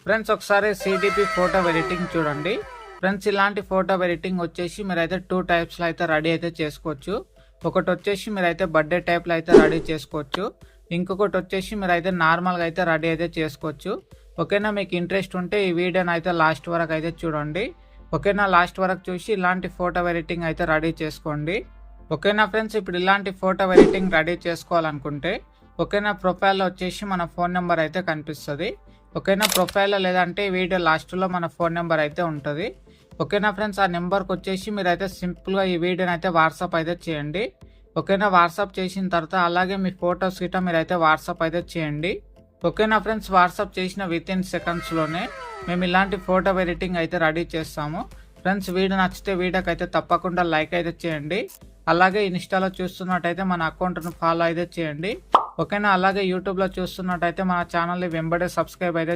Friends ఒకసారి CDP photo editing చూడండి. Friends ఇలాంటి ఫోటో ఎడిటింగ్ వచ్చేసి మీరైతే 2 టైప్స్లో అయితే రెడీ అయితే చేసుకోవచ్చు. ఒకటి వచ్చేసి మీరైతే బర్త్డే టైప్లో అయితే రెడీ చేసుకోవచ్చు. ఇంకొకటి వచ్చేసి మీరైతే నార్మల్గా అయితే రెడీ అయితే చేసుకోవచ్చు. ఓకేనా, మీకు ఇంట్రెస్ట్ ఉంటే ఈ వీడియోని అయితే లాస్ట్ వరకు అయితే చూడండి. ఓకేనా, లాస్ట్ వరకు చూసి ఇలాంటి ఫోటో ఎడిటింగ్ అయితే రెడీ చేసుకోండి. ఓకేనా ఫ్రెండ్స్, ఇప్పుడు ఇలాంటి ఫోటో ఎడిటింగ్ రెడీ చేసుకోవాలనుకుంటే ఓకేనా, ప్రొఫైల్లో వచ్చేసి మన ఫోన్ నెంబర్ అయితే కనిపిస్తుంది. ఓకేనా, ప్రొఫైల్లో లేదంటే వీడియో లాస్ట్లో మన ఫోన్ నెంబర్ అయితే ఉంటుంది. ఓకేనా ఫ్రెండ్స్, ఆ నెంబర్కి వచ్చేసి మీరైతే సింపుల్గా ఈ వీడియోని అయితే వాట్సాప్ అయితే చేయండి. ఓకేనా, వాట్సాప్ చేసిన తర్వాత అలాగే మీ ఫొటోస్ గిట్ట మీరైతే వాట్సాప్ అయితే చేయండి. ఓకేనా ఫ్రెండ్స్, వాట్సాప్ చేసిన వితిన్ సెకండ్స్లోనే మేము ఇలాంటి ఫోటో ఎడిటింగ్ అయితే రెడీ చేస్తాము. ఫ్రెండ్స్ వీడియో నచ్చితే వీడియోకి అయితే తప్పకుండా లైక్ అయితే చేయండి. అలాగే ఇన్స్టాలో చూస్తున్నట్టయితే మన అకౌంట్ను ఫాలో అయితే చేయండి. ఓకేనా, అలాగే యూట్యూబ్లో చూస్తున్నట్టయితే మన ఛానల్ని వెంబడే సబ్స్క్రైబ్ అయితే